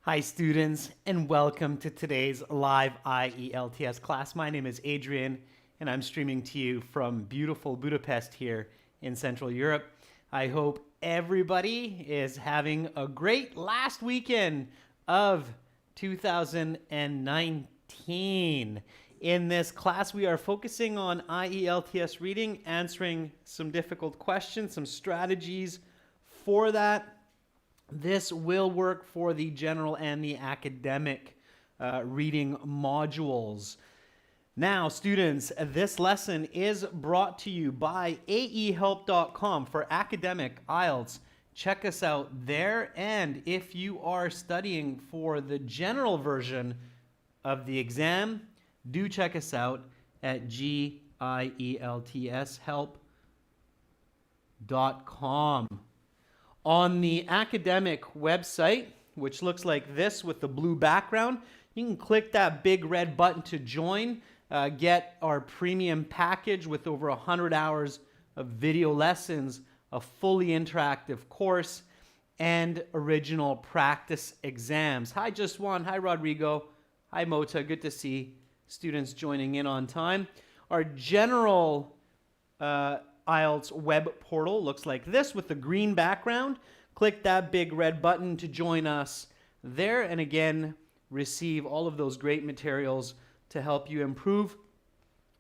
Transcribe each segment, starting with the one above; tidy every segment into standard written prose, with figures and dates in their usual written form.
Hi students, and welcome to today's live IELTS class. My name is Adrian and I'm streaming to you from beautiful Budapest here in Central Europe. I hope everybody is having a great last weekend of 2019. In this class, we are focusing on IELTS reading, answering some difficult questions, some strategies for that. This will work for the general and the academic reading modules. Now, students, this lesson is brought to you by aehelp.com for academic IELTS. Check us out there. And if you are studying for the general version of the exam, do check us out at gieltshelp.com. On the academic website, which looks like this with the blue background, you can click that big red button to join, get our premium package with over 100 hours of video lessons, a fully interactive course, and original practice exams. Hi, Just One. Hi, Rodrigo. Hi, Mota. Good to see students joining in on time. Our general IELTS web portal looks like this with the green background. Click that big red button to join us there, and again, receive all of those great materials to help you improve.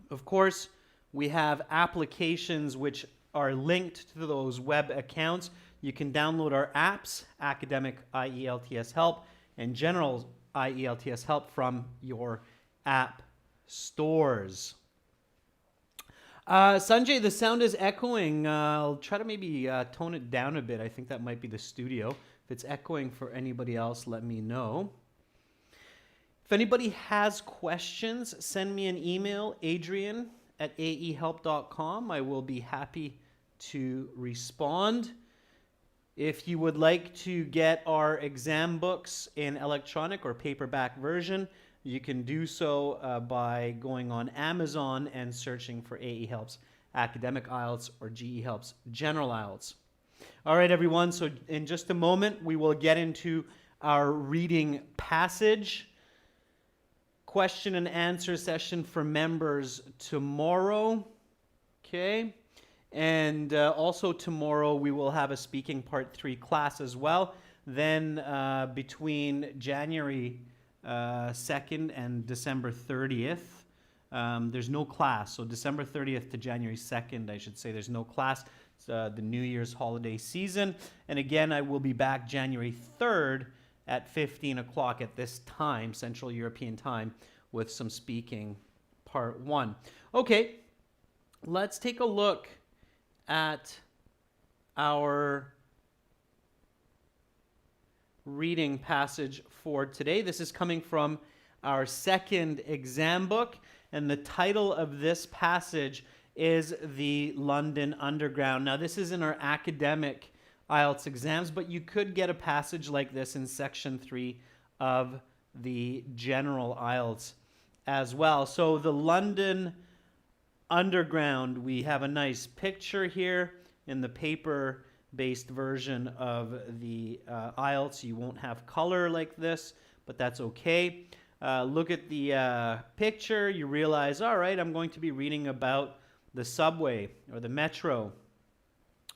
Of course, we have applications which are linked to those web accounts. You can download our apps, Academic IELTS Help and General IELTS Help, from your app stores. Sanjay, the sound is echoing. I'll try to maybe tone it down a bit. I think that might be the studio. If it's echoing for anybody else, let me know. If anybody has questions, send me an email, adrian@aehelp.com. I will be happy to respond. If you would like to get our exam books in electronic or paperback version, you can do so by going on Amazon and searching for AE Helps Academic IELTS or GE Helps General IELTS. All right, everyone. So in just a moment, we will get into our reading passage. Question and answer session for members tomorrow. Okay. And also tomorrow, we will have a Speaking Part 3 class as well. Then between January 2nd and December 30th. There's no class. So December 30th to January 2nd, I should say, there's no class. It's the New Year's holiday season. And again, I will be back January 3rd at 15 o'clock at this time, Central European time, with some speaking part 1. Okay, let's take a look at our reading passage for today. This is coming from our second exam book, and the title of this passage is The London Underground. Now, this is in our academic IELTS exams, but you could get a passage like this in section 3 of the general IELTS as well. So the London Underground, we have a nice picture here in the paper-based version of the IELTS. You won't have color like this, but that's okay. Look at the picture. You realize, all right, I'm going to be reading about the subway or the metro.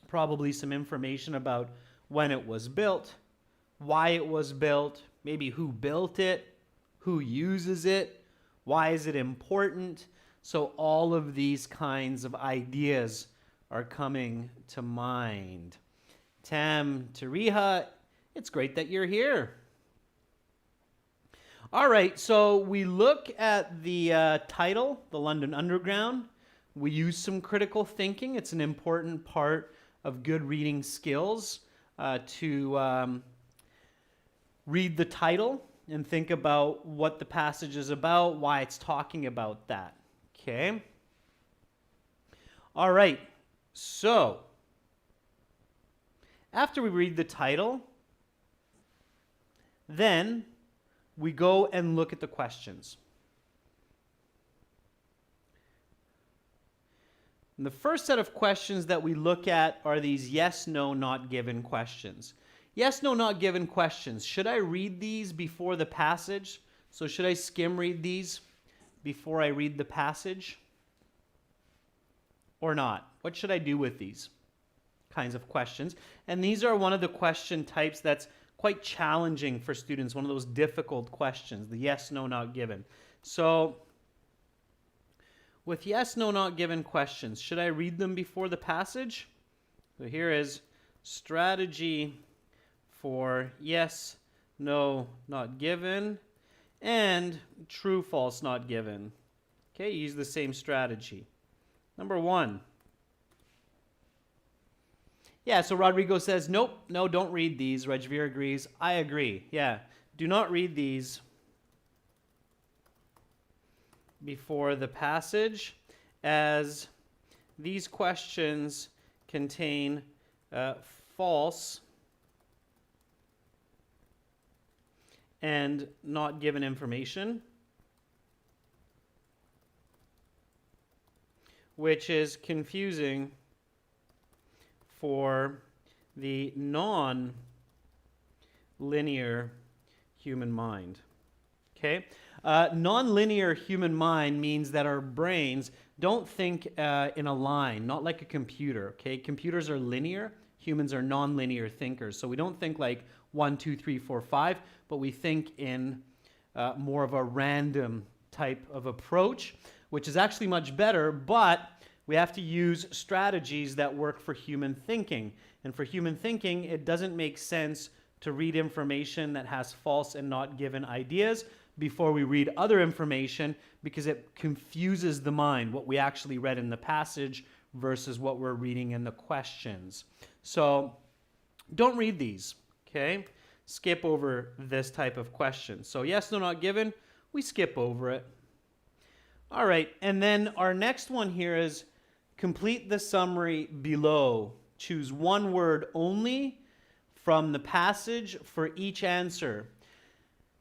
Probably some information about when it was built, why it was built, maybe who built it, who uses it, why is it important. So all of these kinds of ideas are coming to mind. Tam, Tariha, it's great that you're here. All right, so we look at the title, The London Underground. We use some critical thinking. It's an important part of good reading skills to read the title and think about what the passage is about, why it's talking about that. Okay? All right, so after we read the title, then we go and look at the questions. And the first set of questions that we look at are these yes, no, not given questions. Yes, no, not given questions. Should I read these before the passage? So should I skim read these before I read the passage? Or not? What should I do with these kinds of questions? And these are one of the question types that's quite challenging for students, one of those difficult questions, the yes, no, not given. So with yes, no, not given questions, should I read them before the passage? So here is strategy for yes, no, not given, and true, false, not given. Okay, use the same strategy. Number 1. Yeah, so Rodrigo says, nope, no, don't read these. Rajveer agrees. I agree. Yeah, do not read these before the passage, as these questions contain false and not given information, which is confusing for the non-linear human mind. Okay? Non-linear human mind means that our brains don't think in a line, not like a computer. Okay? Computers are linear. Humans are non-linear thinkers. So we don't think like 1, 2, 3, 4, 5, but we think in more of a random type of approach, which is actually much better, but we have to use strategies that work for human thinking. And for human thinking, it doesn't make sense to read information that has false and not given ideas before we read other information, because it confuses the mind, what we actually read in the passage versus what we're reading in the questions. So don't read these, okay? Skip over this type of question. So yes, no, not given, we skip over it. All right, and then our next one here is complete the summary below. Choose one word only from the passage for each answer.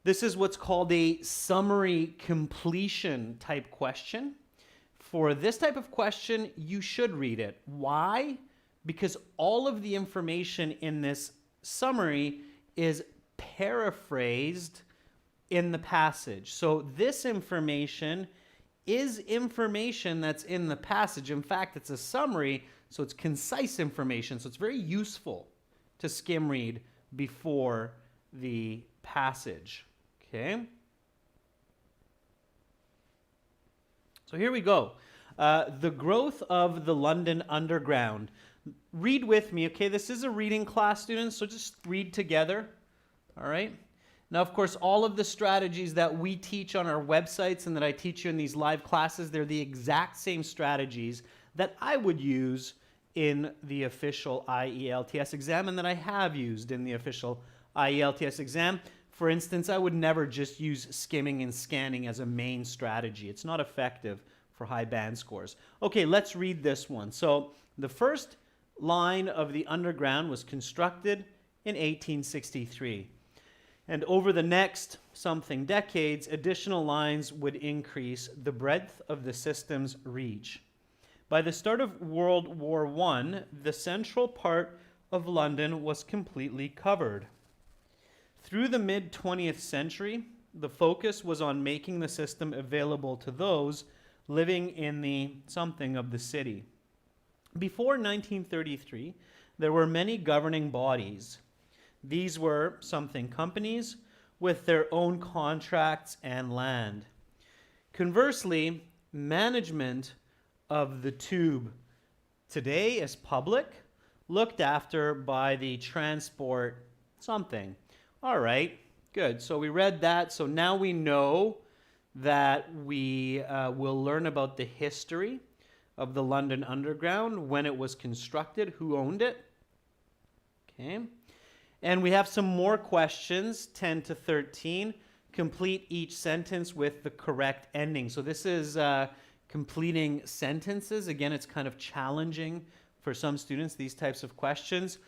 This is what's called a summary completion type question. For this type of question, you should read it. Why? Because all of the information in this summary is paraphrased in the passage. So this information is information that's in the passage. In fact, it's a summary, so it's concise information. So it's very useful to skim read before the passage. Okay? So here we go. The growth of the London Underground. Read with me, okay? This is a reading class, students, so just read together. All right? Now, of course, all of the strategies that we teach on our websites and that I teach you in these live classes, they're the exact same strategies that I would use in the official IELTS exam and that I have used in the official IELTS exam. For instance, I would never just use skimming and scanning as a main strategy. It's not effective for high band scores. Okay, let's read this one. So the first line of the Underground was constructed in 1863. And over the next something decades, additional lines would increase the breadth of the system's reach. By the start of World War I, the central part of London was completely covered. Through the mid-20th century, the focus was on making the system available to those living in the something of the city. Before 1933, there were many governing bodies. These were something companies with their own contracts and land. Conversely, management of the tube today is public, looked after by the transport something. All right, good. So we read that. So now we know that we will learn about the history of the London Underground, when it was constructed, who owned it. Okay. And we have some more questions, 10 to 13. Complete each sentence with the correct ending. So this is completing sentences. Again, it's kind of challenging for some students, these types of questions.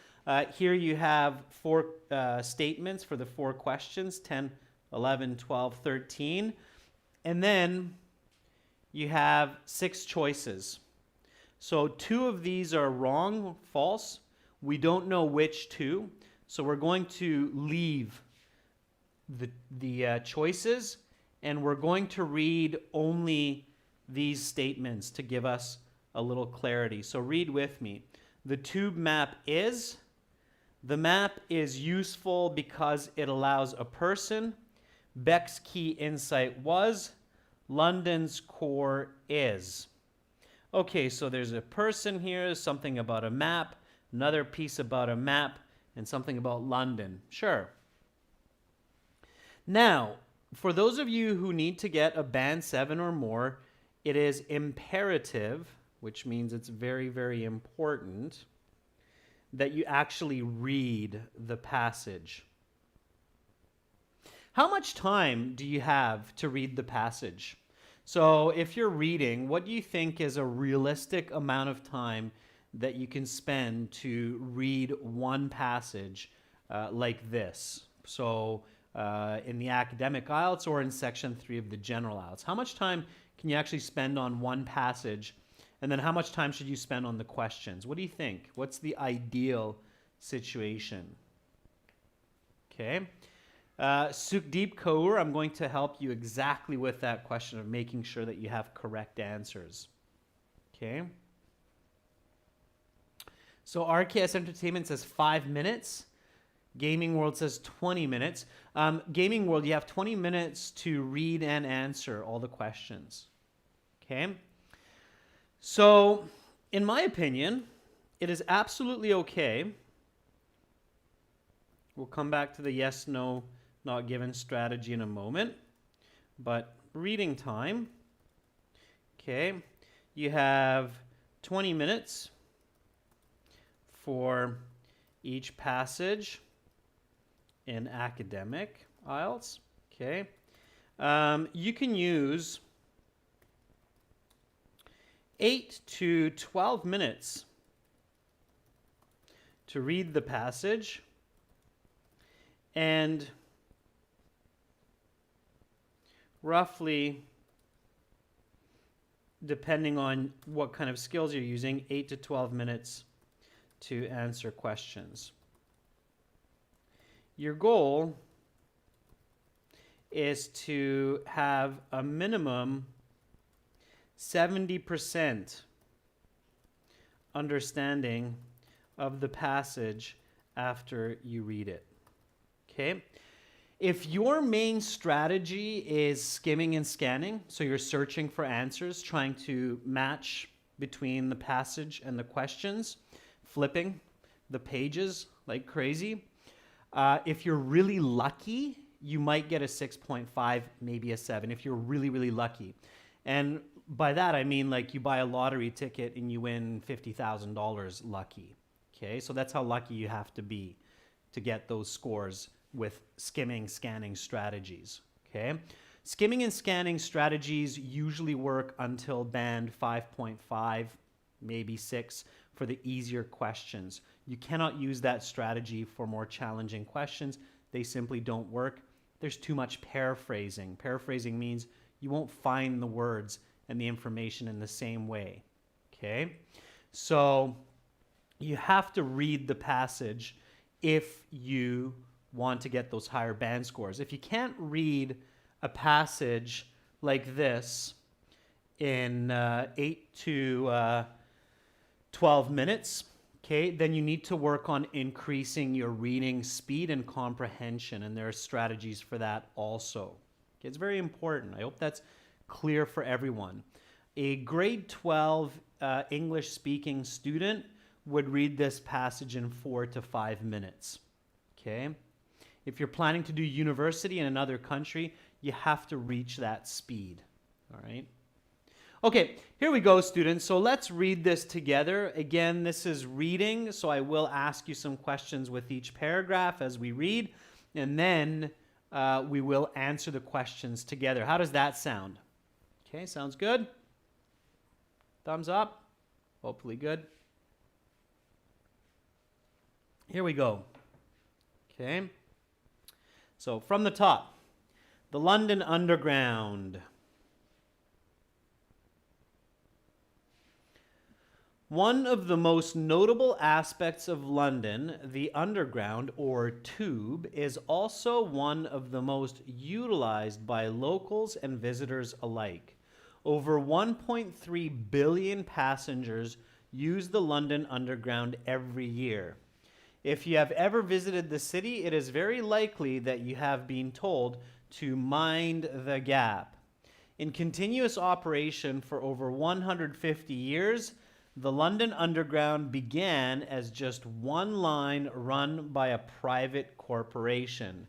Here you have 4 statements for the 4 questions, 10, 11, 12, 13. And then you have 6 choices. So 2 of these are wrong, false. We don't know which 2. So we're going to leave the choices, and we're going to read only these statements to give us a little clarity. So read with me. The tube map is. The map is useful because it allows a person. Beck's key insight was. London's core is. Okay, so there's a person here, something about a map, another piece about a map, and something about London. Sure. Now, for those of you who need to get a band 7 or more, it is imperative, which means it's very, very important, that you actually read the passage. How much time do you have to read the passage? So if you're reading, what do you think is a realistic amount of time that you can spend to read one passage like this? So in the academic IELTS or in section 3 of the general IELTS, how much time can you actually spend on one passage? And then how much time should you spend on the questions? What do you think? What's the ideal situation? Okay. Sukhdeep Kaur, I'm going to help you exactly with that question of making sure that you have correct answers. Okay. So RKS Entertainment says 5 minutes. Gaming World says 20 minutes. Gaming World, you have 20 minutes to read and answer all the questions. Okay. So, in my opinion, it is absolutely okay. We'll come back to the yes, no, not given strategy in a moment. But reading time. Okay. You have 20 minutes for each passage in academic IELTS. Okay. You can use 8 to 12 minutes to read the passage, and roughly, depending on what kind of skills you're using, 8 to 12 minutes to answer questions. Your goal is to have a minimum 70% understanding of the passage after you read it. Okay? If your main strategy is skimming and scanning, so you're searching for answers, trying to match between the passage and the questions, flipping the pages like crazy, if you're really lucky, you might get a 6.5, maybe a 7, if you're really, really lucky. And by that, I mean like you buy a lottery ticket and you win $50,000 lucky. Okay, so that's how lucky you have to be to get those scores with skimming, scanning strategies. Okay, skimming and scanning strategies usually work until band 5.5, maybe 6 for the easier questions. You cannot use that strategy for more challenging questions. They simply don't work. There's too much paraphrasing. Paraphrasing means you won't find the words and the information in the same way. Okay? So you have to read the passage if you want to get those higher band scores. If you can't read a passage like this in 8 to 12 minutes, okay, then you need to work on increasing your reading speed and comprehension, and there are strategies for that also. Okay, it's very important. I hope that's clear for everyone. A grade 12 English speaking student would read this passage in 4 to 5 minutes. Okay? If you're planning to do university in another country, you have to reach that speed. All right? Okay, here we go, students. So let's read this together. Again, this is reading, so I will ask you some questions with each paragraph as we read, and then we will answer the questions together. How does that sound? Okay, sounds good? Thumbs up? Hopefully good. Here we go. Okay. So from the top, the London Underground. One of the most notable aspects of London, the Underground or Tube, is also one of the most utilized by locals and visitors alike. Over 1.3 billion passengers use the London Underground every year. If you have ever visited the city, it is very likely that you have been told to mind the gap. In continuous operation for over 150 years, the London Underground began as just one line run by a private corporation.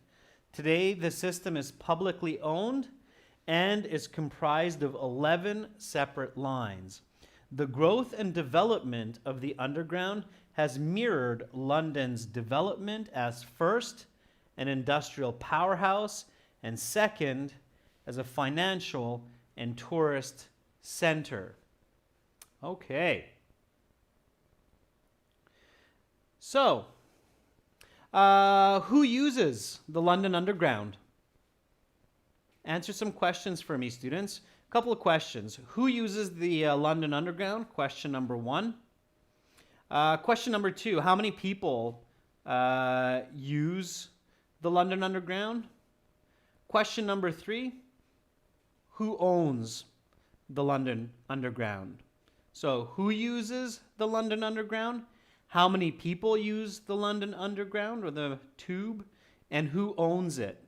Today, the system is publicly owned and is comprised of 11 separate lines. The growth and development of the Underground has mirrored London's development as first, an industrial powerhouse, and second, as a financial and tourist center. Okay. So, who uses the London Underground? Answer some questions for me, students. A couple of questions. Who uses the London Underground? Question number 1. Question number 2. How many people use the London Underground? Question number 3. Who owns the London Underground? So, who uses the London Underground? How many people use the London Underground or the Tube? And who owns it?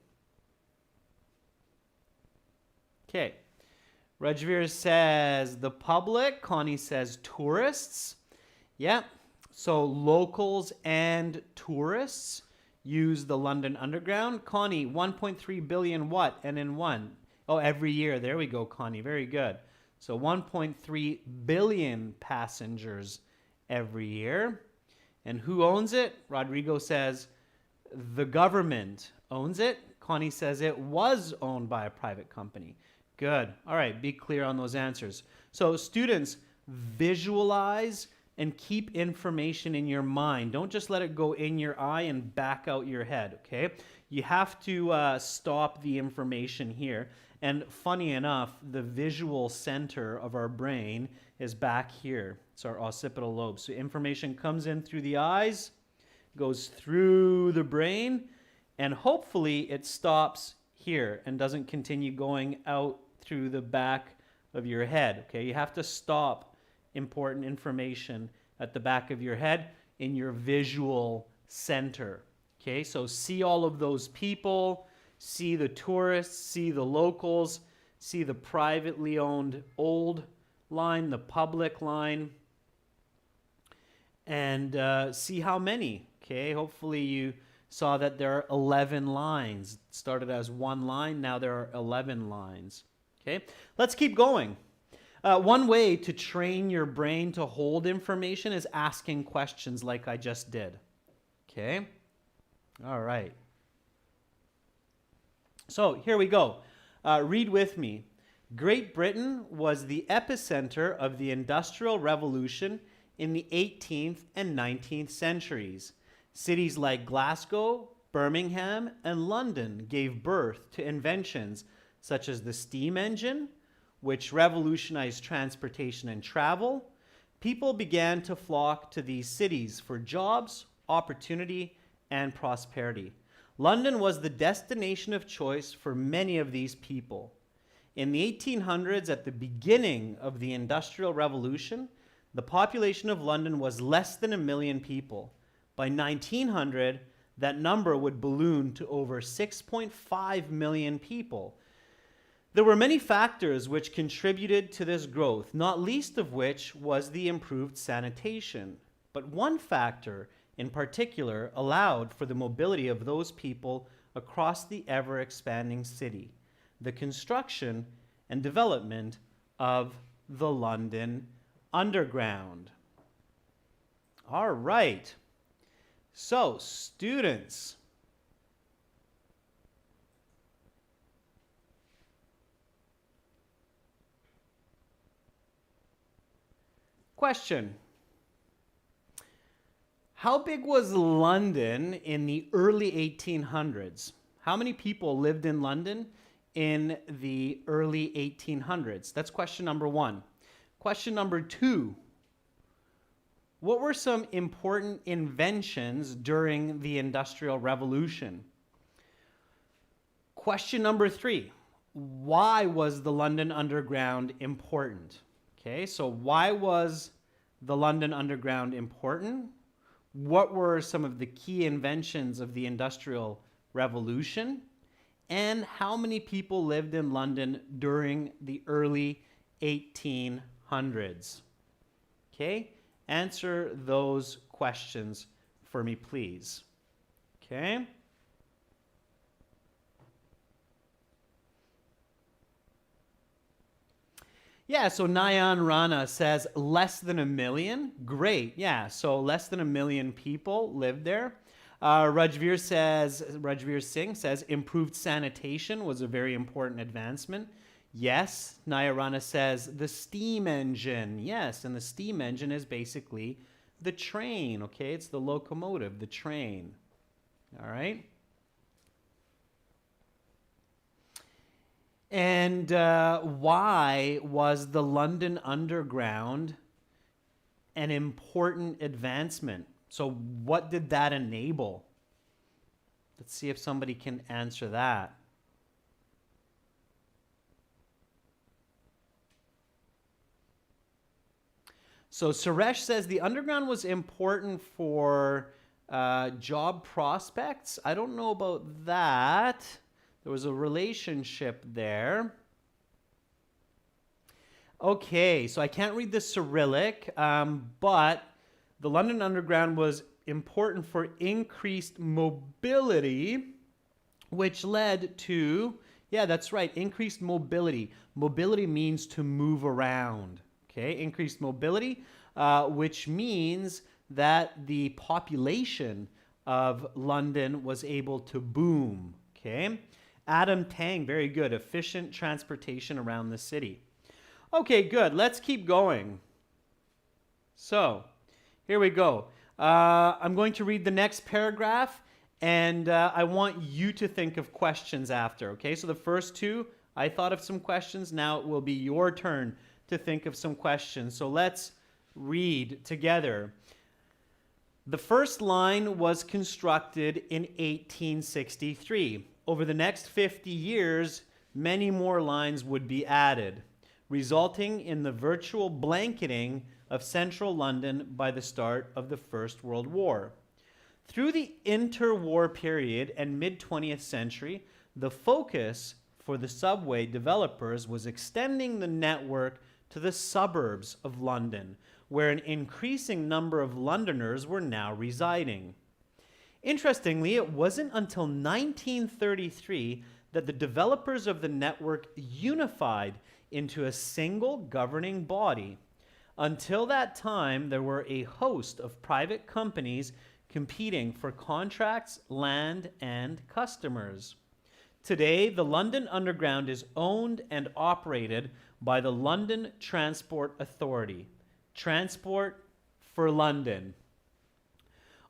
Okay. Rajveer says the public. Connie says tourists. Yeah. So locals and tourists use the London Underground. Connie, 1.3 billion what? And in one? Oh, every year. There we go, Connie. Very good. So 1.3 billion passengers every year. And who owns it? Rodrigo says the government owns it. Connie says it was owned by a private company. Good. All right, be clear on those answers. So students, visualize and keep information in your mind. Don't just let it go in your eye and back out your head, okay? You have to stop the information here. And funny enough, the visual center of our brain is back here. It's our occipital lobe. So information comes in through the eyes, goes through the brain, and hopefully it stops here and doesn't continue going out through the back of your head. Okay, you have to stop important information at the back of your head in your visual center. Okay, so see all of those people, see the tourists, see the locals, see the privately owned old line, the public line, and see how many. Okay, hopefully you saw that there are 11 lines. It started as one line, now there are 11 lines. Okay, let's keep going. One way to train your brain to hold information is asking questions like I just did. Okay, all right. So here we go. Read with me. Great Britain was the epicenter of the Industrial Revolution in the 18th and 19th centuries. Cities like Glasgow, Birmingham, and London gave birth to inventions such as the steam engine, which revolutionized transportation and travel. People began to flock to these cities for jobs, opportunity, and prosperity. London was the destination of choice for many of these people. In the 1800s, at the beginning of the Industrial Revolution, the population of London was less than 1 million people. By 1900, that number would balloon to over 6.5 million people. There were many factors which contributed to this growth, not least of which was the improved sanitation. But one factor in particular allowed for the mobility of those people across the ever-expanding city: the construction and development of the London Underground. All right. So, students, question: how big was London in the early 1800s? How many people lived in London in the early 1800s? That's question number 1. Question number 2: What were some important inventions during the Industrial Revolution? Question number 3. Why was the London Underground important? Okay, so why was the London Underground important? What were some of the key inventions of the Industrial Revolution? And how many people lived in London during the early 1800s? Okay, answer those questions for me, please. Okay. Yeah, so Nayan Rana says less than 1 million. Great. Yeah, so less than 1 million people lived there. Rajveer Singh says improved sanitation was a very important advancement. Yes. Naya Rana says the steam engine. Yes, and the steam engine is basically the train, okay? It's the locomotive, the train. All right. And why was the London Underground an important advancement? So what did that enable? Let's see if somebody can answer that. So Suresh says the Underground was important for job prospects. I don't know about that. There was a relationship there. Okay, so I can't read the Cyrillic, but the London Underground was important for increased mobility, which led to, yeah, that's right, increased mobility. Mobility means to move around, okay? Increased mobility, which means that the population of London was able to boom, okay? Adam Tang, very good. Efficient transportation around the city. Okay, good. Let's keep going. So, here we go. I'm going to read the next paragraph, and I want you to think of questions after, okay? So the first two, I thought of some questions. Now it will be your turn to think of some questions. So let's read together. The first line was constructed in 1863. Over the next 50 years, many more lines would be added, resulting in the virtual blanketing of central London by the start of the First World War. Through the interwar period and mid-20th century, the focus for the subway developers was extending the network to the suburbs of London, where an increasing number of Londoners were now residing. Interestingly, it wasn't until 1933 that the developers of the network unified into a single governing body. Until that time, there were a host of private companies competing for contracts, land, and customers. Today, the London Underground is owned and operated by the London Transport Authority. Transport for London.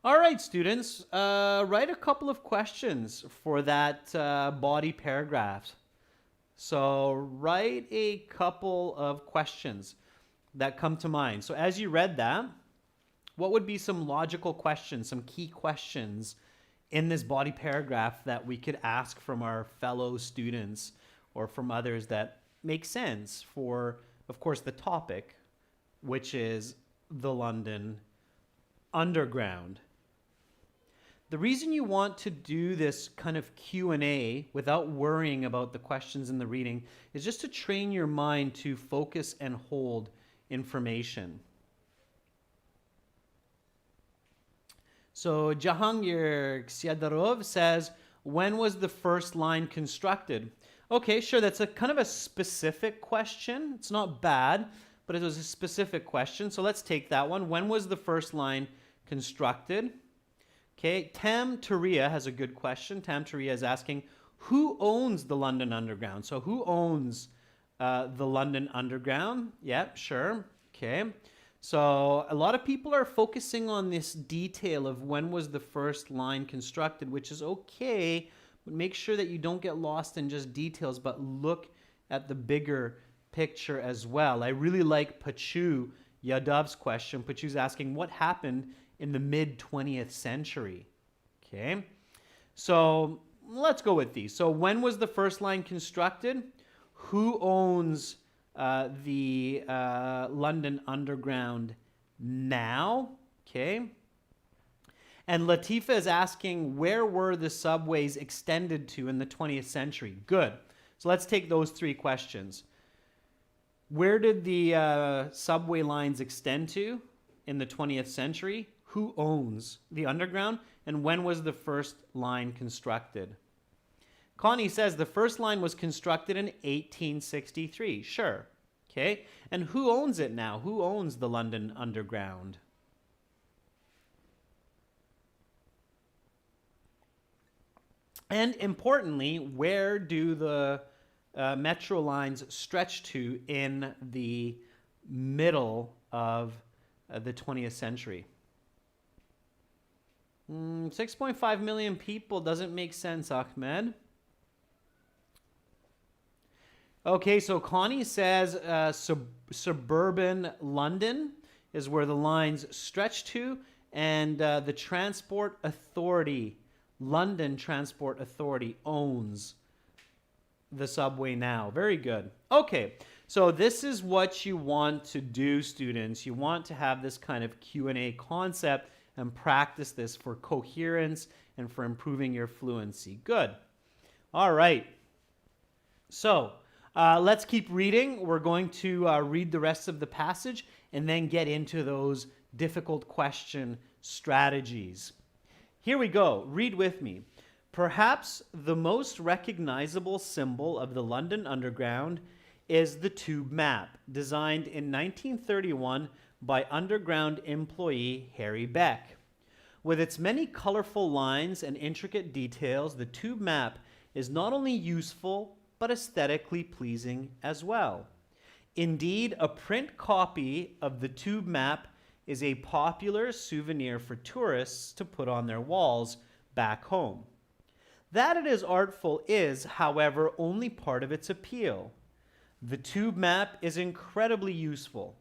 All right, students, write a couple of questions for that body paragraph. So write a couple of questions that come to mind. So as you read that, what would be some logical questions, some key questions in this body paragraph that we could ask from our fellow students or from others that make sense for, of course, the topic, which is the London Underground? The reason you want to do this kind of Q&A without worrying about the questions in the reading is just to train your mind to focus and hold information. So Jahangir Ksiadarov says, when was the first line constructed? Okay, sure, that's a kind of a specific question. It's not bad, but it was a specific question. So let's take that one. When was the first line constructed? Okay, Tam Taria has a good question. Tam Taria is asking, who owns the London Underground? So who owns the London Underground? Yeah, sure. Okay. So a lot of people are focusing on this detail of when was the first line constructed, which is okay, but make sure that you don't get lost in just details, but look at the bigger picture as well. I really like Pachu Yadav's question, but she was asking what happened in the mid 20th century. Okay, so let's go with these. So when was the first line constructed? Who owns the London Underground now? Okay. And Latifa is asking, where were the subways extended to in the 20th century? Good. So let's take those three questions. Where did the subway lines extend to in the 20th century? Who owns the underground? And when was the first line constructed? Connie says the first line was constructed in 1863. Sure. Okay. And who owns it now? Who owns the London Underground? And importantly, where do the metro lines stretch to in the middle of the 20th century? 6.5 million people doesn't make sense, Ahmed. Okay, so Connie says suburban London is where the lines stretch to, and the Transport Authority, London Transport Authority, owns the subway now. Very good. Okay, so this is what you want to do, students. You want to have this kind of Q&A concept and practice this for coherence and for improving your fluency. Good. All right. So let's keep reading. We're going to read the rest of the passage and then get into those difficult question strategies. Here we go. Read with me. Perhaps the most recognizable symbol of the London Underground is the tube map, designed in 1931 by Underground employee Harry Beck. With its many colorful lines and intricate details, the tube map is not only useful, but aesthetically pleasing as well. Indeed, a print copy of the tube map is a popular souvenir for tourists to put on their walls back home. That it is artful is, however, only part of its appeal. The tube map is incredibly useful.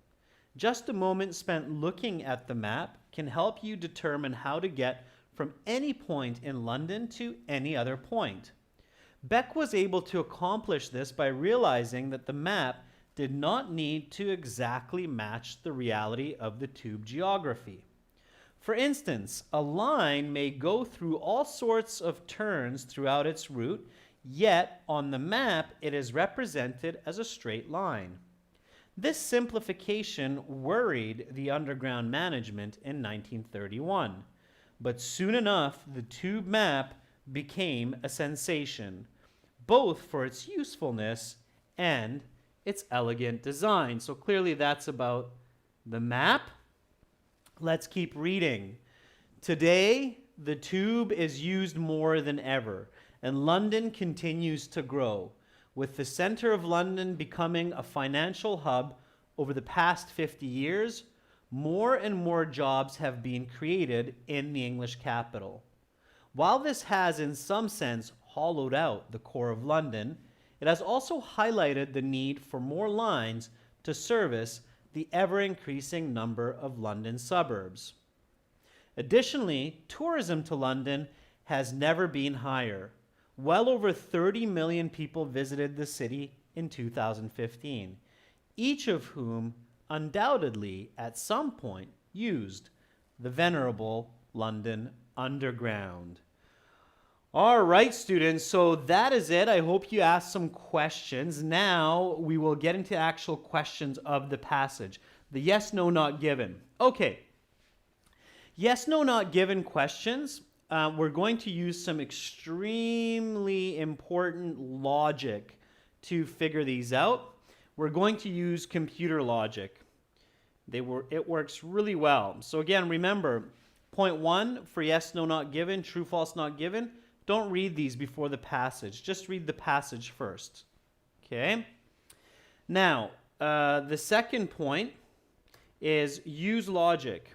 Just a moment spent looking at the map can help you determine how to get from any point in London to any other point. Beck was able to accomplish this by realizing that the map did not need to exactly match the reality of the tube geography. For instance, a line may go through all sorts of turns throughout its route, yet on the map it is represented as a straight line. This simplification worried the Underground management in 1931, but soon enough the tube map became a sensation, both for its usefulness and its elegant design. So clearly that's about the map. Let's keep reading. Today, the tube is used more than ever, and London continues to grow, with the center of London becoming a financial hub over the past 50 years. More and more jobs have been created in the English capital. While this has, in some sense, hollowed out the core of London, it has also highlighted the need for more lines to service the ever-increasing number of London suburbs. Additionally, tourism to London has never been higher. Well over 30 million people visited the city in 2015, each of whom undoubtedly at some point used the venerable London Underground. All right, students, so that is it. I hope you asked some questions. Now we will get into actual questions of the passage. The yes, no, not given. Okay. Yes, no, not given questions. We're going to use some extremely important logic to figure these out. We're going to use computer logic. It works really well. So again, remember, point 1 for yes, no, not given, true, false, not given. Don't read these before the passage. Just read the passage first. Okay? Now, the second point is use logic.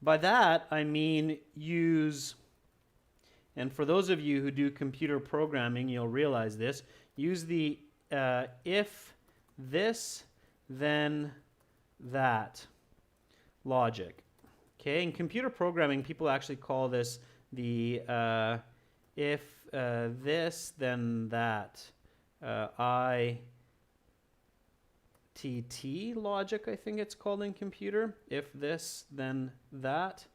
By that, I mean use, and for those of you who do computer programming, you'll realize this, use the if this, then that logic. Okay, in computer programming, people actually call this the if this, then that. ITT logic, I think it's called in computer. If this, then that.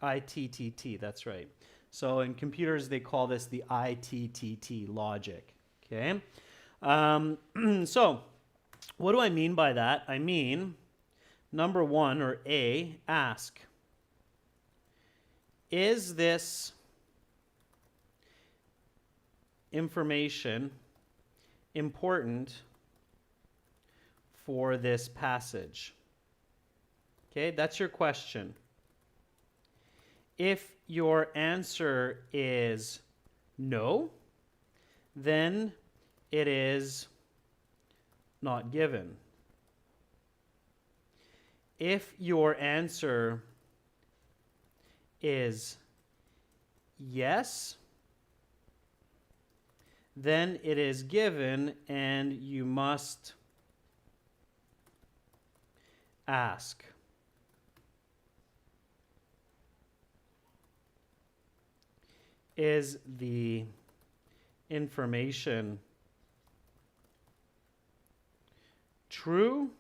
ITTT, that's right. So in computers, they call this the ITTT logic. Okay. So what do I mean by that? I mean, number one, or A, ask, is this information important for this passage? Okay, that's your question. If your answer is no, then it is not given. If your answer is yes, then it is given and you must ask. Is the information true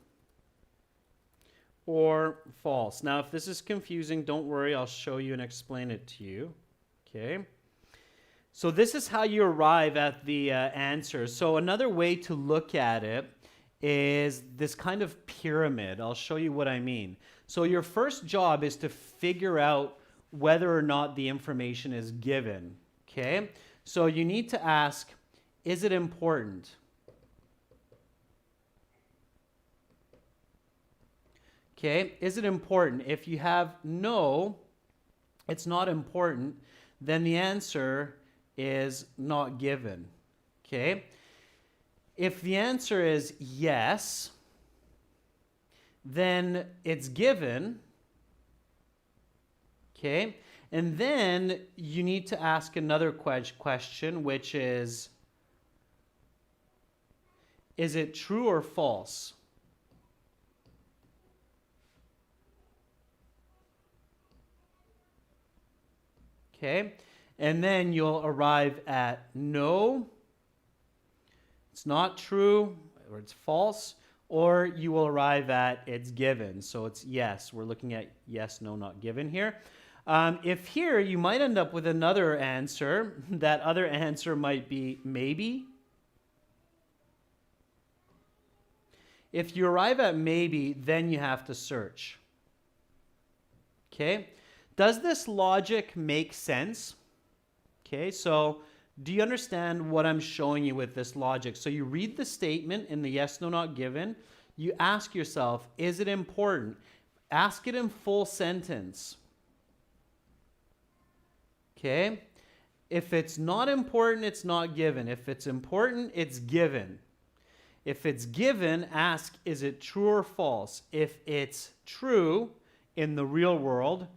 or false? Now, if this is confusing, don't worry, I'll show you and explain it to you. Okay. So this is how you arrive at the answer. So another way to look at it is this kind of pyramid. I'll show you what I mean. So your first job is to figure out whether or not the information is given. Okay? So you need to ask, is it important? Okay? Is it important? If you have no, it's not important, then the answer is not given. Okay? If the answer is yes, then it's given. Okay? And then you need to ask another question, which is it true or false? Okay? And then you'll arrive at no, it's not true, or it's false, or you will arrive at it's given. So it's yes. We're looking at yes, no, not given here. If here, you might end up with another answer. That other answer might be maybe. If you arrive at maybe, then you have to search. Okay? Does this logic make sense? Okay, so do you understand what I'm showing you with this logic? So you read the statement in the yes, no, not given. You ask yourself, is it important? Ask it in full sentence. Okay? If it's not important, it's not given. If it's important, it's given. If it's given, ask, is it true or false? If it's true in the real world,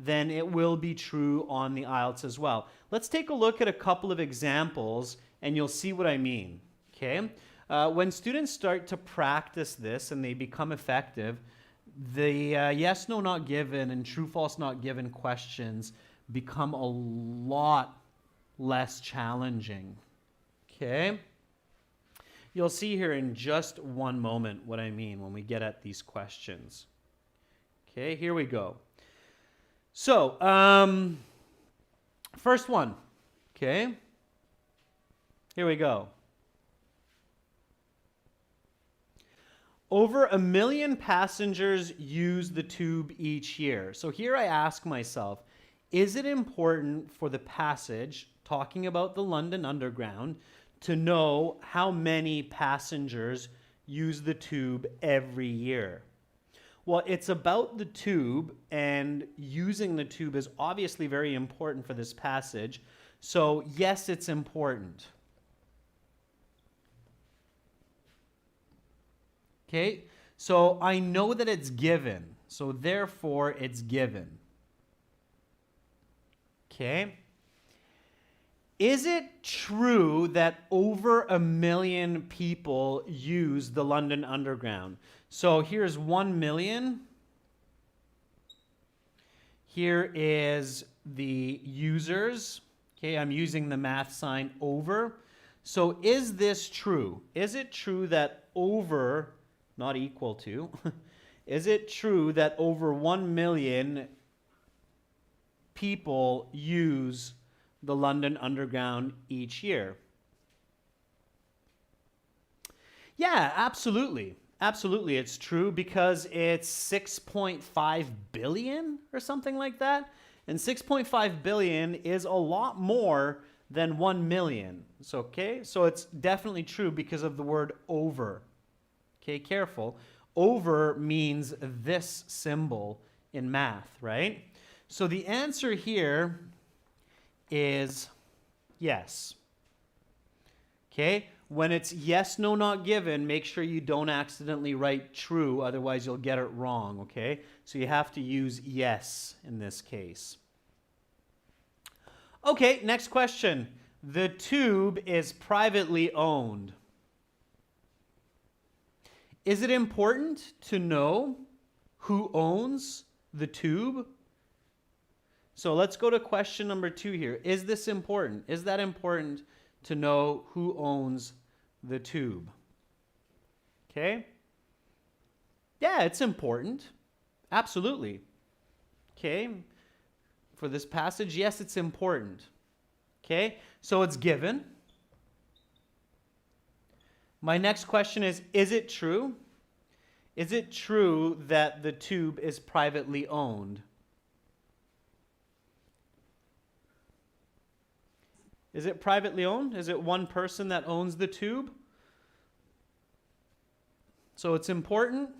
then it will be true on the IELTS as well. Let's take a look at a couple of examples and you'll see what I mean. Okay? When students start to practice this and they become effective, the yes, no, not given and true, false, not given questions become a lot less challenging. Okay? You'll see here in just one moment what I mean when we get at these questions. Okay, here we go. So, first one, okay? Here we go. Over 1 million passengers use the tube each year. So here I ask myself, is it important for the passage, talking about the London Underground, to know how many passengers use the tube every year? Well, it's about the tube, and using the tube is obviously very important for this passage. So yes, it's important. Okay, so I know that it's given, so therefore it's given. Okay, Is it true that over 1 million people use the London Underground? So here's 1 million. Here is the users. Okay, I'm using the math sign over. So is this true? Is it true that over, not equal to, is it true that over 1 million people use the London Underground each year? Yeah, absolutely. Absolutely, it's true because it's 6.5 billion or something like that. And 6.5 billion is a lot more than 1 million. So, okay, so it's definitely true because of the word over. Okay, careful. Over means this symbol in math, right? So the answer here is yes. Okay, when it's yes, no, not given, make sure you don't accidentally write true, otherwise you'll get it wrong, okay? So you have to use yes in this case. Okay, next question. The tube is privately owned. Is it important to know who owns the tube? So let's go to question number 2 here. Is this important? Is that important to know who owns the tube? Okay? Yeah, it's important. Absolutely. Okay? For this passage, yes, it's important. Okay? So it's given. My next question is it true? Is it true that the tube is privately owned? Is it privately owned? Is it one person that owns the tube? So it's important.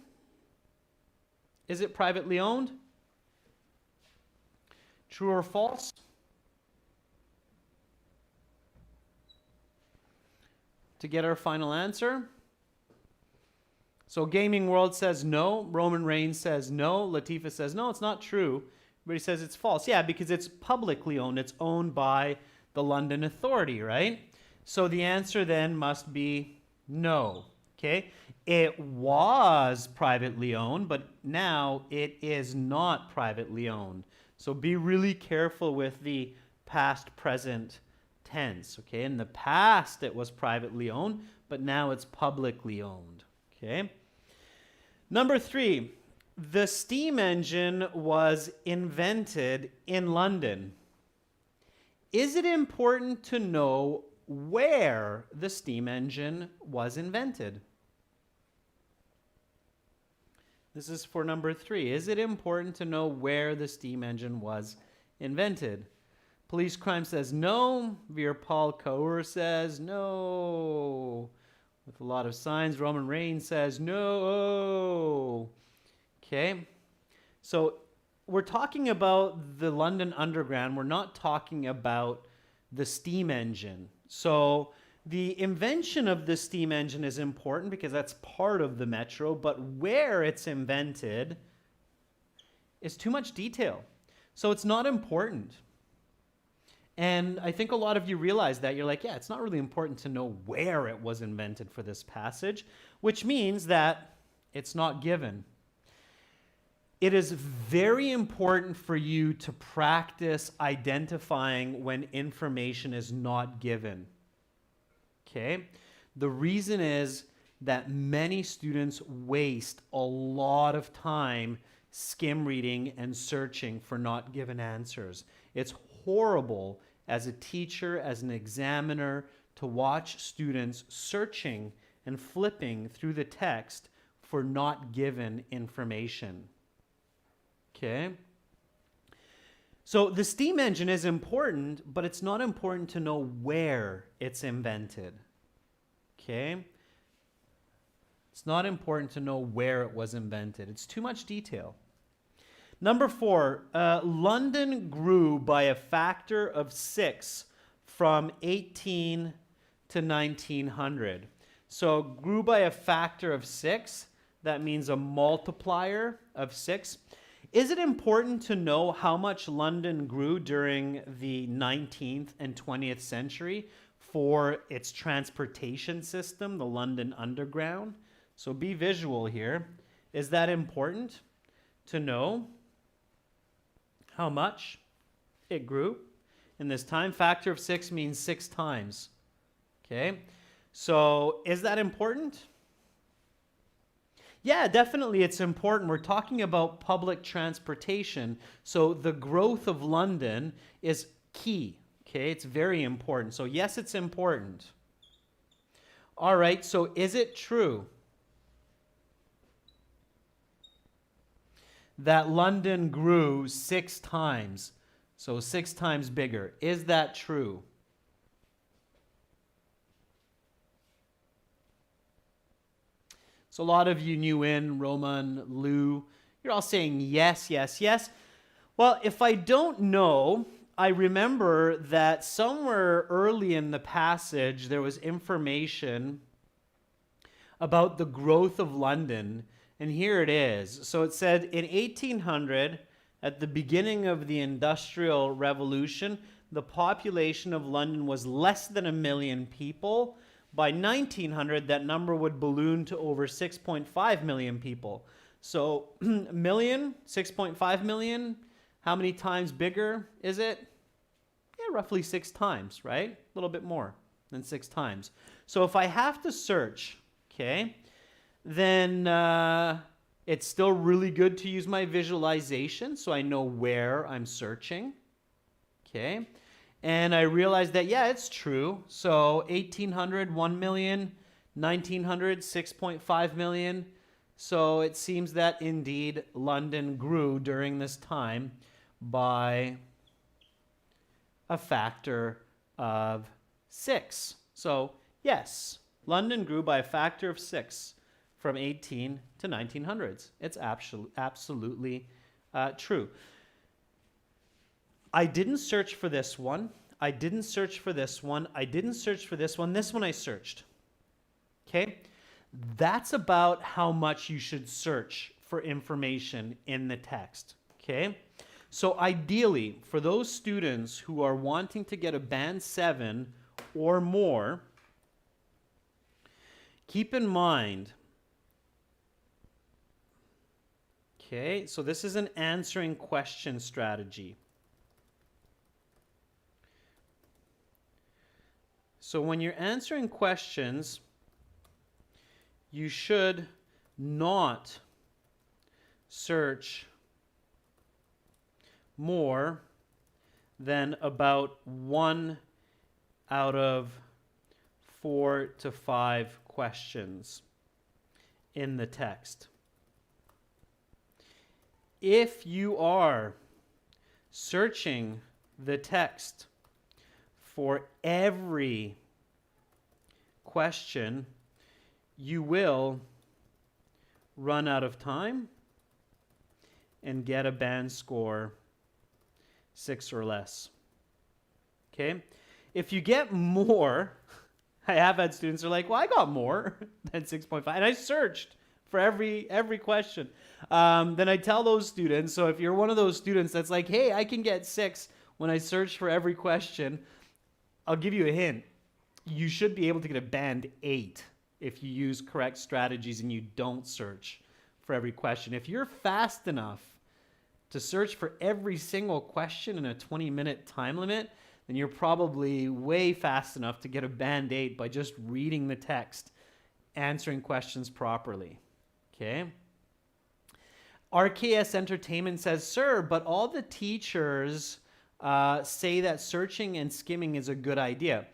Is it privately owned? True or false? To get our final answer. So Gaming World says no. Roman Reigns says no. Latifa says no, it's not true. Everybody says it's false. Yeah, because it's publicly owned. It's owned by the London Authority, right? So the answer then must be no. Okay? It was privately owned, but now it is not privately owned. So be really careful with the past present tense. Okay? In the past it was privately owned, but now it's publicly owned. Okay? Number 3, the steam engine was invented in London. Is it important to know where the steam engine was invented? This is for number 3. Is it important to know where the steam engine was invented? Police Crime says no. Veerpal Kaur says no. With a lot of signs. Roman Reigns says no. Okay. So we're talking about the London Underground. We're not talking about the steam engine. So the invention of the steam engine is important because that's part of the metro, but where it's invented is too much detail. So it's not important. And I think a lot of you realize that. You're like, yeah, it's not really important to know where it was invented for this passage, which means that it's not given. It is very important for you to practice identifying when information is not given. Okay? The reason is that many students waste a lot of time skim reading and searching for not given answers. It's horrible as a teacher, as an examiner, to watch students searching and flipping through the text for not given information. Okay? So the steam engine is important, but it's not important to know where it's invented. Okay? It's not important to know where it was invented. It's too much detail. Number 4, London grew by a factor of 6 from 18 to 1900. So grew by a factor of 6. That means a multiplier of 6. Is it important to know how much London grew during the 19th and 20th century for its transportation system, the London Underground? So be visual here. Is that important to know how much it grew in this time? Factor of 6 means 6 times. Okay, so is that important? Yeah, definitely it's important. We're talking about public transportation. So the growth of London is key. Okay, it's very important. So yes, it's important. All right, so is it true that London grew 6 times? So 6 times bigger. Is that true? So a lot of you new in, Roman, Lou, you're all saying yes, yes, yes. Well, if I don't know, I remember that somewhere early in the passage there was information about the growth of London, and here it is. So it said in 1800, at the beginning of the Industrial Revolution, the population of London was less than 1 million people. By 1900, that number would balloon to over 6.5 million people. So, million, 6.5 million, how many times bigger is it? Yeah, roughly 6 times, right? A little bit more than 6 times. So if I have to search, okay, then it's still really good to use my visualization so I know where I'm searching, okay? And I realized that, yeah, it's true. So 1800, 1 million, 1900, 6.5 million. So it seems that indeed London grew during this time by a factor of 6. So yes, London grew by a factor of 6 from 18 to 1900s. It's absolutely true. I didn't search for this one. I didn't search for this one. I didn't search for this one. This one I searched. Okay? That's about how much you should search for information in the text. Okay? So ideally, for those students who are wanting to get a band 7 or more, keep in mind, okay, so this is an answering question strategy. So when you're answering questions, you should not search more than about 1 out of 4 to 5 questions in the text. If you are searching the text for every question, you will run out of time and get a band score 6 or less. Okay? If you get more, I have had students who are like, well, I got more than 6.5, and I searched for every question. Then I tell those students, so if you're one of those students that's like, hey, I can get 6 when I search for every question, I'll give you a hint. You should be able to get a band 8 if you use correct strategies and you don't search for every question. If you're fast enough to search for every single question in a 20-minute time limit, then you're probably way fast enough to get a band 8 by just reading the text, answering questions properly. Okay? RKS Entertainment says, sir, but all the teachers say that searching and skimming is a good idea.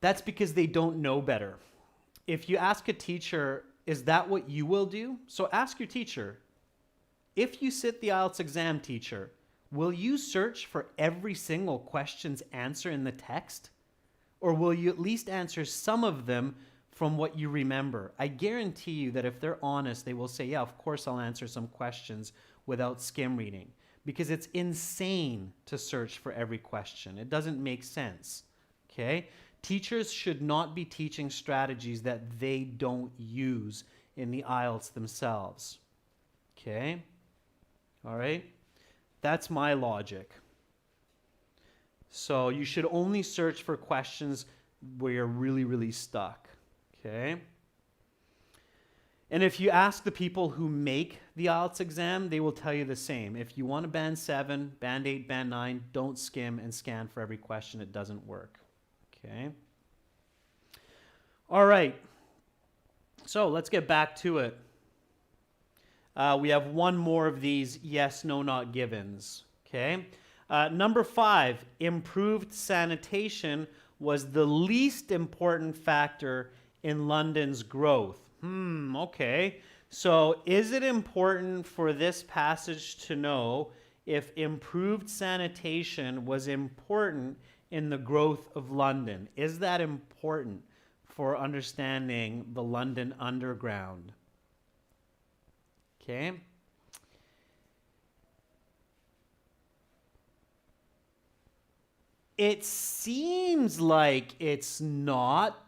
That's because they don't know better. If you ask a teacher, is that what you will do? So ask your teacher, if you sit the IELTS exam, teacher, will you search for every single question's answer in the text? Or will you at least answer some of them from what you remember? I guarantee you that if they're honest, they will say, yeah, of course I'll answer some questions without skim reading. Because it's insane to search for every question. It doesn't make sense, okay? Teachers should not be teaching strategies that they don't use in the IELTS themselves, okay? All right? That's my logic. So you should only search for questions where you're really, really stuck. Okay? And if you ask the people who make the IELTS exam, they will tell you the same. If you want a band 7, band 8, band 9, don't skim and scan for every question. It doesn't work. Okay? All right. So let's get back to it. We have one more of these yes, no, not givens. Okay? Number 5, improved sanitation was the least important factor in London's growth. Okay. So is it important for this passage to know if improved sanitation was important in the growth of London? Is that important for understanding the London Underground? Okay. It seems like it's not.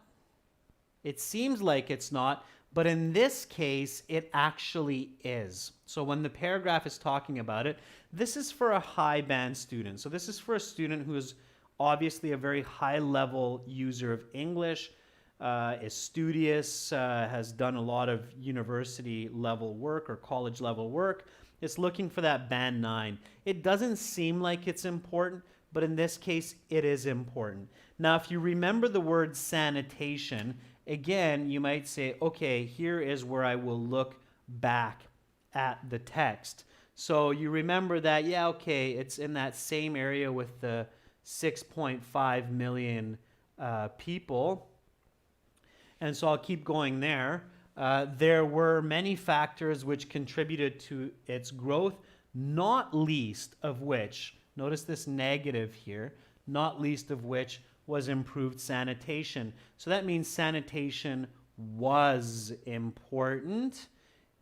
It seems like it's not, but in this case, it actually is. So when the paragraph is talking about it, this is for a high band student. So this is for a student who is obviously a very high level user of English, is studious, has done a lot of university level work or college level work. It's looking for that band 9. It doesn't seem like it's important, but in this case, it is important. Now, if you remember the word sanitation, again, you might say, okay, here is where I will look back at the text. So you remember that, yeah, okay, it's in that same area with the 6.5 million people. And so I'll keep going there. There were many factors which contributed to its growth, not least of which, notice this negative here, not least of which was improved sanitation. So that means sanitation was important.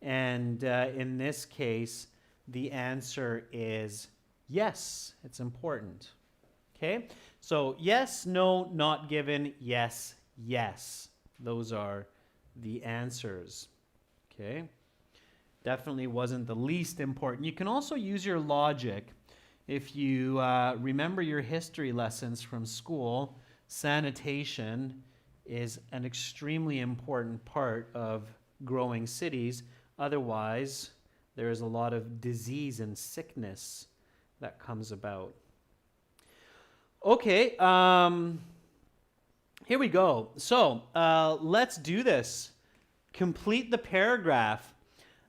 And in this case, the answer is yes, it's important. Okay? So yes, no, not given, yes, yes. Those are the answers. Okay? Definitely wasn't the least important. You can also use your logic. If you remember your history lessons from school, sanitation is an extremely important part of growing cities. Otherwise, there is a lot of disease and sickness that comes about. Okay, here we go. So let's do this. Complete the paragraph.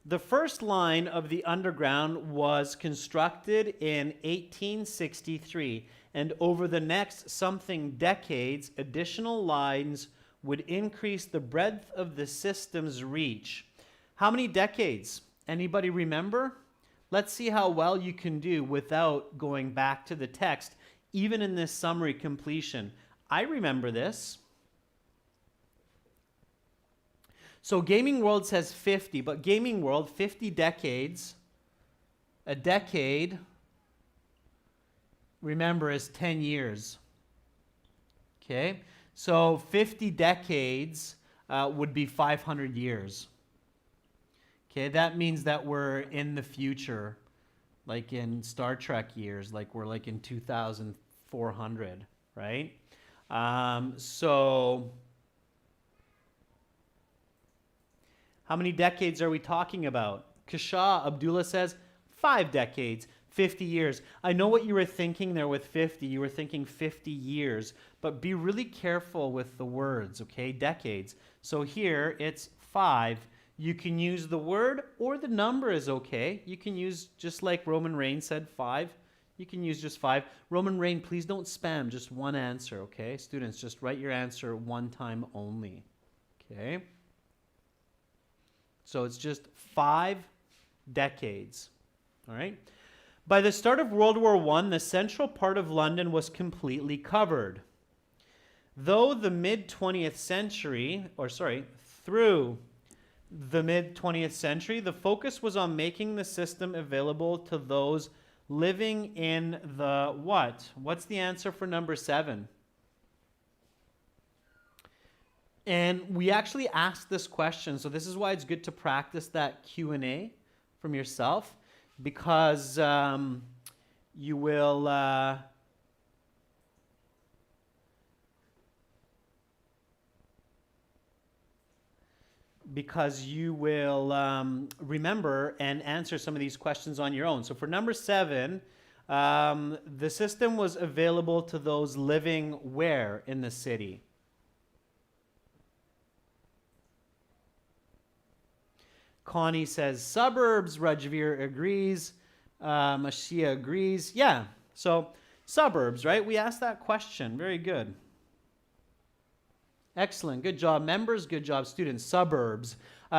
The first line of the Underground was constructed in 1863, and over the next something decades, additional lines would increase the breadth of the system's reach. How many decades? Anybody remember? Let's see how well you can do without going back to the text, even in this summary completion. I remember this. So Gaming World says 50, but Gaming World, 50 decades. A decade, remember, is 10 years. Okay? So 50 decades would be 500 years. Okay, that means that we're in the future, like in Star Trek years, like we're like in 2400, right? So how many decades are we talking about? Kasha Abdullah says 5 decades, 50 years. I know what you were thinking there with 50. You were thinking 50 years, but be really careful with the words, okay? Decades. So here it's 5. You can use the word or the number is okay. You can use, just like Roman Rain said, 5. You can use just 5. Roman Rain, please don't spam, just one answer, okay? Students, just write your answer one time only, okay? So it's just 5 decades, all right? By the start of World War I, the central part of London was completely covered. Through the mid-20th century, the focus was on making the system available to those living in the what? What's the answer for number 7? And we actually asked this question, so this is why it's good to practice that Q&A from yourself. because you will remember and answer some of these questions on your own. So for number 7, the system was available to those living where in the city? Connie says suburbs. Rajveer agrees. Mashia agrees. Yeah, so suburbs, right? We asked that question. Very good. Excellent. Good job, members. Good job, students. Suburbs.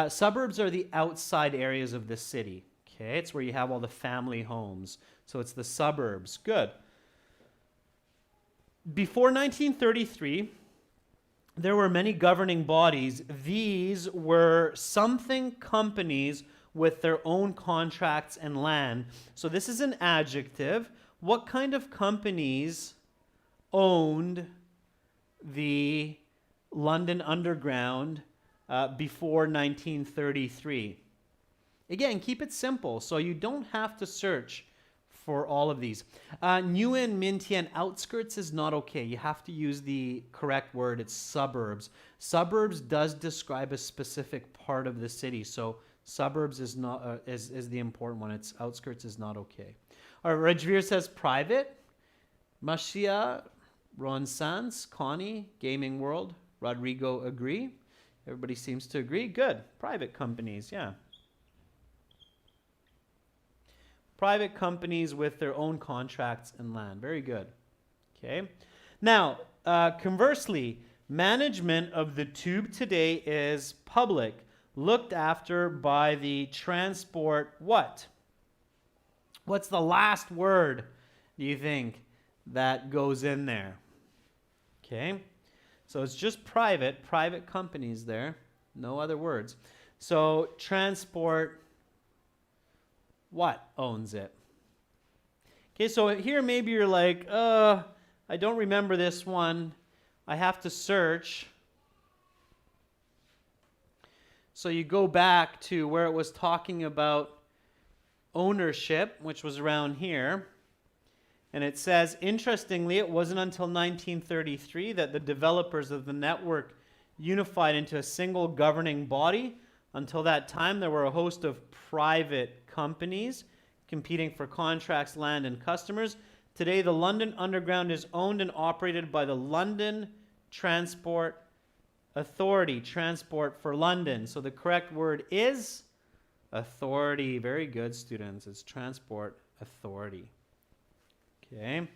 Suburbs are the outside areas of the city. Okay, it's where you have all the family homes. So it's the suburbs. Good. Before 1933, there were many governing bodies. These were something companies with their own contracts and land. So this is an adjective. What kind of companies owned the London Underground before 1933? Again, keep it simple so you don't have to search for all of these. Nguyen, Minh Thien, outskirts is not okay. You have to use the correct word. It's suburbs. Suburbs does describe a specific part of the city, so suburbs is not is the important one. It's outskirts is not okay. All right, Rajveer says private. Mashia, Ron Sans, Connie, Gaming World, Rodrigo agree. Everybody seems to agree. Good. Private companies, yeah. Private companies with their own contracts and land. Very good. Okay. Now, conversely, management of the tube today is public, looked after by the transport what? What's the last word, do you think, that goes in there? Okay. So it's just private companies there. No other words. So transport, what owns it? Okay, so here maybe you're like, I don't remember this one. I have to search. So you go back to where it was talking about ownership, which was around here. And it says, interestingly, it wasn't until 1933 that the developers of the network unified into a single governing body. Until that time, there were a host of private companies competing for contracts, land, and customers. Today, the London Underground is owned and operated by the London Transport Authority, Transport for London. So the correct word is authority. Very good, students. It's Transport Authority. Okay.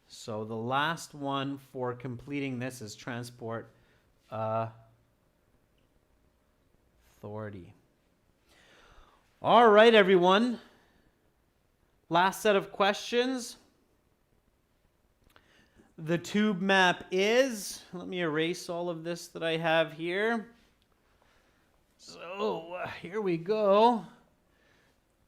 So the last one for completing this is Transport Authority. All right, everyone. Last set of questions. The tube map is, let me erase all of this that I have here. So here we go.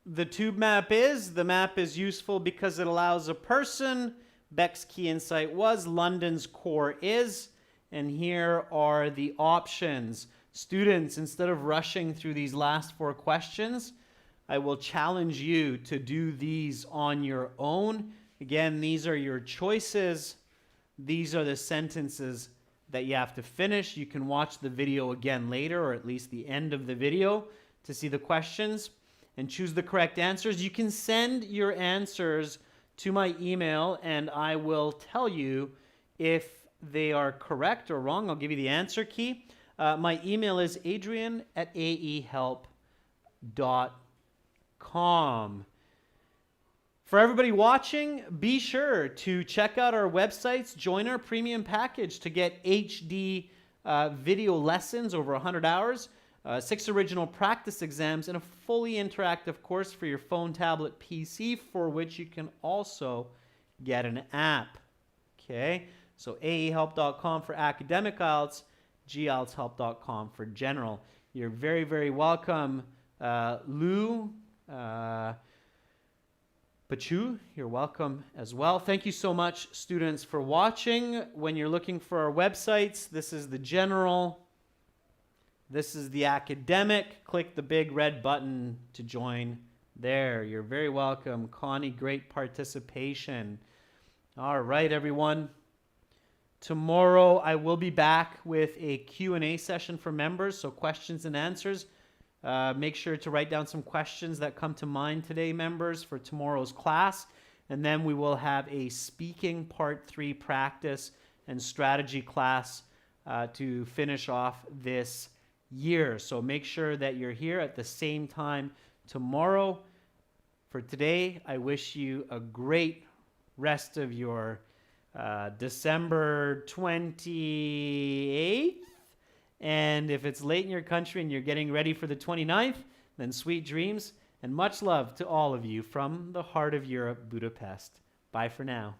The tube map is useful because it allows a person. Beck's key insight was London's core is. And here are the options. Students, instead of rushing through these last 4 questions, I will challenge you to do these on your own. Again, these are your choices. These are the sentences that you have to finish. You can watch the video again later, or at least the end of the video, to see the questions and choose the correct answers. You can send your answers to my email, and I will tell you if they are correct or wrong. I'll give you the answer key. My email is adrian@aehelp.com. For everybody watching, be sure to check out our websites, join our premium package to get HD video lessons over 100 hours, 6 original practice exams, and a fully interactive course for your phone, tablet, PC, for which you can also get an app. Okay, so aehelp.com for academic IELTS, gieltshelp.com for general. You're very, very welcome. Lou, Pachu, you're welcome as well. Thank you so much, students, for watching. When you're looking for our websites, this is the general, this is the academic. Click the big red button to join There, you're very welcome. Connie, great participation. All right, everyone. Tomorrow I will be back with a Q&A session for members, so questions and answers. Make sure to write down some questions that come to mind today, members, for tomorrow's class. And then we will have a speaking part 3 practice and strategy class to finish off this year. So make sure that you're here at the same time tomorrow. For today, I wish you a great rest of your December 28th. And if it's late in your country and you're getting ready for the 29th, then sweet dreams and much love to all of you from the heart of Europe, Budapest. Bye for now.